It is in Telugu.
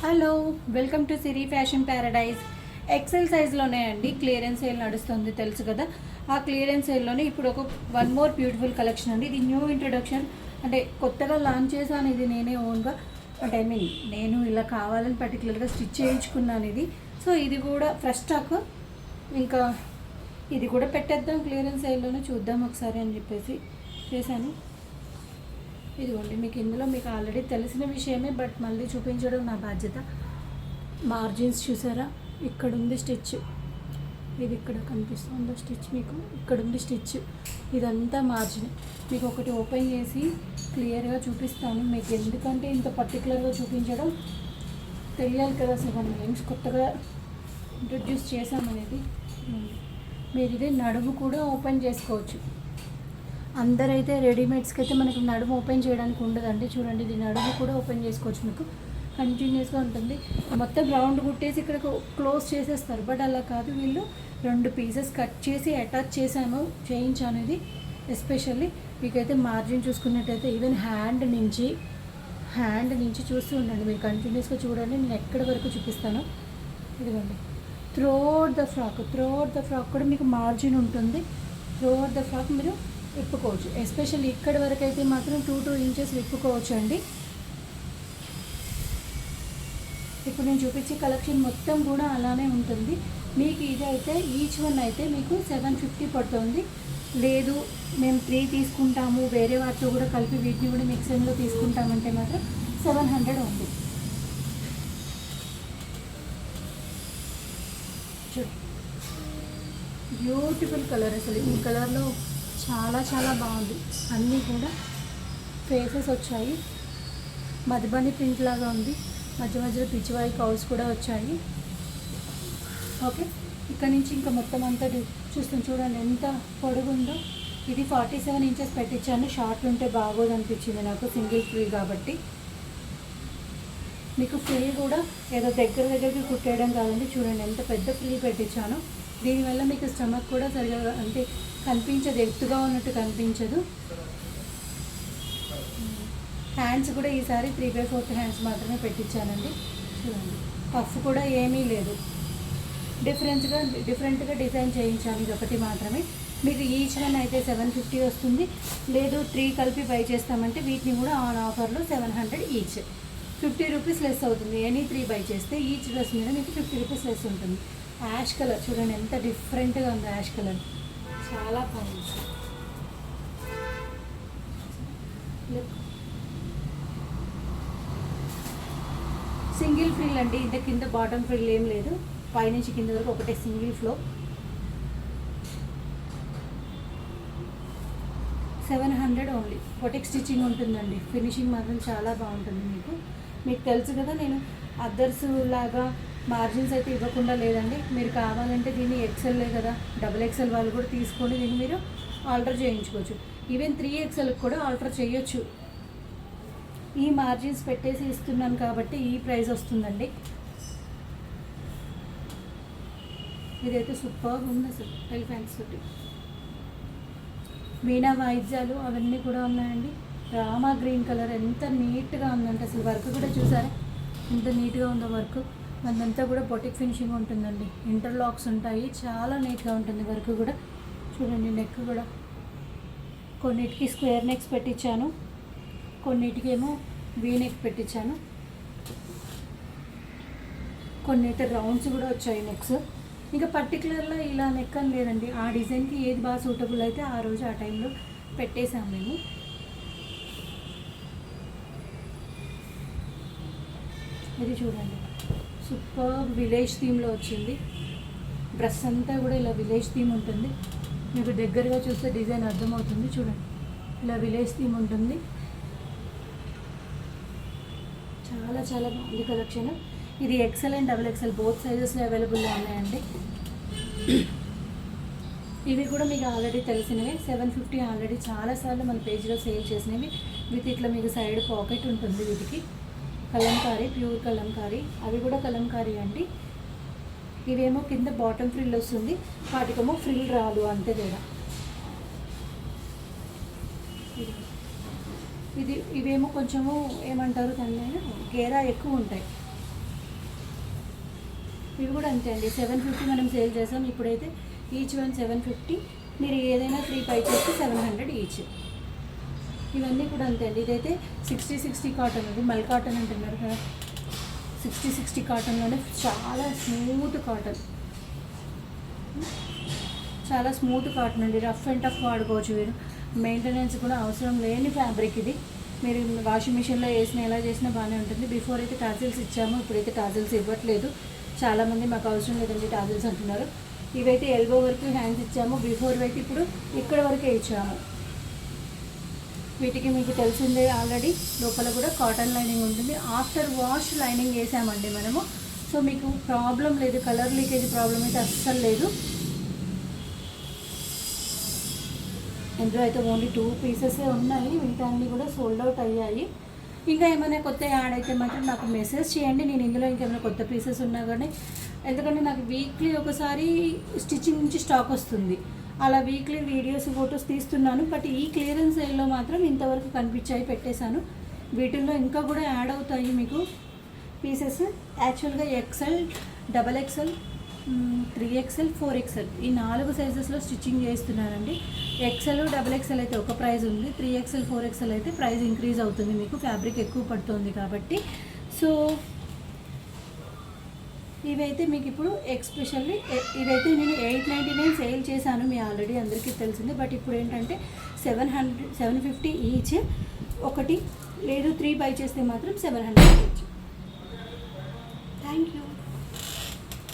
Hello, welcome to Siri fashion paradise. XL సైజ్లోనే అండి క్లియరెన్స్ సేల్ నడుస్తుంది, తెలుసు కదా. ఆ క్లియరెన్స్ సేల్లోనే ఇప్పుడు ఒక వన్ మోర్ బ్యూటిఫుల్ కలెక్షన్ అండి. ఇది న్యూ ఇంట్రొడక్షన్, అంటే కొత్తగా లాంచ్ చేశాను. ఇది నేనే ఓన్గా, అంటే నేను ఇలా కావాలని పర్టికులర్గా స్టిచ్ చేయించుకున్నాను ఇది. సో ఇది కూడా ఫ్రెష్ స్టాక్, ఇంకా ఇది కూడా పెట్టేద్దాం క్లియరెన్స్ సేల్లోనే, చూద్దాం ఒకసారి అని చెప్పేసి చేశాను. ఇదిగోండి, మీకు ఇందులో మీకు ఆల్రెడీ తెలిసిన విషయమే, బట్ మళ్ళీ చూపించడం నా బాధ్యత. మార్జిన్స్ చూసారా, ఇక్కడ ఉంది స్టిచ్, ఇది ఇక్కడ కనిపిస్తుందో స్టిచ్, మీకు ఇక్కడ ఉంది స్టిచ్, ఇదంతా మార్జిన్. మీకు ఒకటి ఓపెన్ చేసి క్లియర్గా చూపిస్తాను మీకు, ఎందుకంటే ఇంత పర్టికులర్గా చూపించడం తెలియాలి కదా. అసలు మనం ఏమ్స్ కొత్తగా ఇంట్రొడ్యూస్ చేసామనేది. మీరు ఇదే నడుము కూడా ఓపెన్ చేసుకోవచ్చు. అందరైతే రెడీమేడ్స్కి అయితే మనకి నడుము ఓపెన్ చేయడానికి ఉండదండి. చూడండి, ఇది నడుము కూడా ఓపెన్ చేసుకోవచ్చు, మీకు కంటిన్యూస్గా ఉంటుంది. మొత్తం రౌండ్ కుట్టేసి ఇక్కడ క్లోజ్ చేసేస్తారు, బట్ అలా కాదు. వీళ్ళు 2 పీసెస్ కట్ చేసి అటాచ్ చేయించాను ఇది ఎస్పెషల్లీ. మీకైతే మార్జిన్ చూసుకున్నట్టయితే ఈవెన్ హ్యాండ్ నుంచి చూస్తూ ఉండండి మీరు, కంటిన్యూస్గా చూడండి. నేను ఎక్కడి వరకు చూపిస్తాను. ఇదిగోండి, త్రోఅవుట్ ద ఫ్రాక్ కూడా మీకు మార్జిన్ ఉంటుంది. త్రోఅవుట్ ద ఫ్రాక్ మీరు విప్పుకోవచ్చు. ఎస్పెషల్లీ ఇక్కడ వరకు అయితే మాత్రం 2 ఇంచెస్ విప్పుకోవచ్చు అండి. ఇప్పుడు నేను చూపించే కలెక్షన్ మొత్తం కూడా అలానే ఉంటుంది. మీకు ఇదైతే ఈచ్ వన్ అయితే మీకు 750 పడుతుంది. లేదు మేము 3 తీసుకుంటాము, వేరే వాటితో కూడా కలిపి వీటిని కూడా మిక్సింగ్లో తీసుకుంటామంటే మాత్రం 700 ఉంది. బ్యూటిఫుల్ కలర్, అసలు ఈ కలర్లో చాలా చాలా బాగుంది. అన్నీ కూడా ఫేసెస్ వచ్చాయి, మధుబని ప్రింట్ లాగా ఉంది, మధ్యలో పిచ్చివాయి కౌల్స్ కూడా వచ్చాయి. ఓకే, ఇక్కడ నుంచి ఇంకా మొత్తం అంతా చూస్తాం. చూడండి ఎంత పొడుగుందో. ఇది 47 ఇంచెస్ పెట్టించాను. షార్ట్ ఉంటే బాగోదు అనిపించింది నాకు, సింగిల్ ఫ్రీ కాబట్టి. మీకు ఫ్రీ కూడా ఏదో దగ్గరికి కుట్టేయడం కాదండి. చూడండి ఎంత పెద్ద ఫ్రీ పెట్టించాను. దీనివల్ల మీకు స్టమక్ కూడా సరిగా అంటే కనిపించదు, ఎత్తుగా ఉన్నట్టు కనిపించదు. హ్యాండ్స్ కూడా ఈసారి 3/4 హ్యాండ్స్ మాత్రమే పెట్టించానండి. చూడండి, పఫ్ కూడా ఏమీ లేదు. డిఫరెంట్గా డిజైన్ చేయించాను, ఇది ఒకటి మాత్రమే. మీకు ఈచ్ వన్ అయితే 750 వస్తుంది. లేదు 3 కలిపి బై చేస్తామంటే వీటిని కూడా ఆన్ ఆఫర్లో 700 ఈచ్, 50 రూపీస్ లెస్ అవుతుంది. ఎనీ 3 బై చేస్తే ఈచ్ డ్రెస్ మీద మీకు 50 రూపీస్ లెస్ ఉంటుంది. యాష్ కలర్ చూడండి ఎంత డిఫరెంట్గా ఉంది. యాష్ కలర్ చాలా బాగుంది. సింగిల్ ఫ్రిల్ అండి, ఇంత కింద బాటమ్ ఫ్రిల్ ఏం లేదు, పైనుంచి కింద వరకు ఒకటే single flow. 700 only. Boutique stitching ఉంటుందండి, ఫినిషింగ్ మాత్రం చాలా బాగుంటుంది. మీకు తెలుసు కదా, నేను అదర్స్ లాగా మార్జిన్స్ అయితే ఇవ్వకుండా లేదండి. మీరు కావాలంటే దీన్ని ఎక్సెల్లే కదా, XXL వాళ్ళు కూడా తీసుకొని దీన్ని మీరు ఆల్టర్ చేయించుకోవచ్చు. ఈవెన్ 3XL కూడా ఆల్టర్ చేయొచ్చు. ఈ మార్జిన్స్ పెట్టేసి ఇస్తున్నాను కాబట్టి ఈ ప్రైస్ వస్తుందండి. ఇదైతే సూపర్ ఉంది అసలు, ఎలిఫెంట్స్ తోటి వీణా వాయిద్యాలు అవన్నీ కూడా ఉన్నాయండి. రామా గ్రీన్ కలర్ ఎంత నీట్గా ఉందంటే అసలు, వర్క్ కూడా చూసారా ఎంత నీట్గా ఉందో వర్క్. అదంతా కూడా బొటిక్ ఫినిషింగ్ ఉంటుందండి, ఇంటర్లాక్స్ ఉంటాయి, చాలా నీట్గా ఉంటుంది వర్క్ కూడా. చూడండి, నెక్ కూడా కొన్నిటికి స్క్వేర్ నెక్స్ పెట్టించాను, కొన్నిటికేమో వీ నెక్ పెట్టించాను, కొన్నిటి రౌండ్స్ కూడా వచ్చాయి నెక్స్. ఇంకా పర్టికులర్గా ఇలా నెక్ అని లేదండి, ఆ డిజైన్కి ఏది బాగా సూటబుల్ అయితే ఆ రోజు ఆ టైంలో పెట్టేసాము మేము. ఇది చూడండి, సూపర్ విలేజ్ థీమ్లో వచ్చింది. డ్రెస్ అంతా కూడా ఇలా విలేజ్ థీమ్ ఉంటుంది. మీకు దగ్గరగా చూస్తే డిజైన్ అర్థమవుతుంది. చూడండి, ఇలా విలేజ్ థీమ్ ఉంటుంది. చాలా చాలా బాగుంది కలెక్షన్. ఇది XL అండ్ XXL బోత్ సైజెస్లో అవైలబుల్లో ఉన్నాయండి. ఇవి కూడా మీకు ఆల్రెడీ తెలిసినవి, 750 ఆల్రెడీ చాలాసార్లు మన పేజ్లో సేల్ చేసినవి. విత్ ఇట్లా మీకు సైడ్ పాకెట్ ఉంటుంది. వీటికి కలంకారీ, ప్యూర్ కలంకారీ, అవి కూడా కలంకారీ అండి. ఇవేమో కింద బాటమ్ ఫ్రిల్ వస్తుంది, వాటికేమో ఫ్రిల్ రాదు, అంతే తేడా. ఇవేమో కొంచెము ఏమంటారు దాన్ని, గేరా ఎక్కువ ఉంటాయి. ఇవి కూడా అంతే అండి, 750 మనం సేల్ చేసాం. ఇప్పుడైతే ఈచ్ వన్ 750. మీరు ఏదైనా 3 పై చేస్తే 700 ఈచ్. ఇవన్నీ కూడా అంతే అండి. ఇదైతే 60 కాటన్ ఉంది, మల్ కాటన్ అంటున్నారు కదా, 60 కాటన్లోనే చాలా స్మూత్ కాటన్, చాలా స్మూత్ కాటన్ అండి. రఫ్ అండ్ టఫ్ వాడుకోవచ్చు మీరు, మెయింటెనెన్స్ కూడా అవసరం లేని ఫ్యాబ్రిక్ ఇది. మీరు వాషింగ్ మిషన్లో వేసినా ఎలా చేసినా బాగానే ఉంటుంది. బిఫోర్ అయితే టాజిల్స్ ఇచ్చాము, ఇప్పుడైతే టాజిల్స్ ఇవ్వట్లేదు. చాలామంది మాకు అవసరం లేదండి టాజిల్స్ అంటున్నారు. ఇవైతే ఎల్బో వరకు హ్యాండ్స్ ఇచ్చాము, బిఫోర్ అయితే ఇప్పుడు ఇక్కడ వరకే ఇచ్చాము. వీటికి మీకు తెలిసిందే ఆల్రెడీ, లోపల కూడా కాటన్ లైనింగ్ ఉంటుంది. ఆఫ్టర్ వాష్ లైనింగ్ వేసామండి మనము. సో మీకు ప్రాబ్లం లేదు, కలర్ లీకేజ్ ప్రాబ్లం అయితే అస్సలు లేదు. ఇందులో అయితే ఓన్లీ 2 పీసెసే ఉన్నాయి, మిగతా అన్నీ కూడా సోల్డ్ అవుట్ అయ్యాయి. ఇంకా ఏమైనా కొత్త యాడ్ అయితే మాత్రం నాకు మెసేజ్ చేయండి. నేను ఇందులో ఇంకేమైనా కొత్త పీసెస్ ఉన్నా కానీ, ఎందుకంటే నాకు వీక్లీ ఒకసారి స్టిచ్చింగ్ నుంచి స్టాక్ వస్తుంది, అలా వీక్లీ వీడియోస్ ఫొటోస్ తీస్తున్నాను. బట్ ఈ క్లియరెన్స్ సేల్లో మాత్రం ఇంతవరకు కనిపించాయి, పెట్టేశాను. వీటిల్లో ఇంకా కూడా యాడ్ అవుతాయి మీకు పీసెస్. యాక్చువల్గా ఎక్సెల్, XXL, 3XL, 4XL ఈ 4 సైజెస్లో స్టిచ్చింగ్ చేస్తున్నానండి. XL, XXL అయితే ఒక ప్రైస్ ఉంది, 3XL, 4XL అయితే ప్రైస్ ఇంక్రీజ్ అవుతుంది, మీకు ఫ్యాబ్రిక్ ఎక్కువ పడుతుంది కాబట్టి. సో ఇవైతే మీకు ఇప్పుడు ఎక్స్పెషల్లీ ఇవైతే నేను 899 సేల్ చేశాను, మీ ఆల్రెడీ అందరికీ తెలిసిందే. బట్ ఇప్పుడు ఏంటంటే 750 ఈచ్. ఒకటి లేదు 3 బై చేస్తే మాత్రం 700 ఈచ్. Thank you.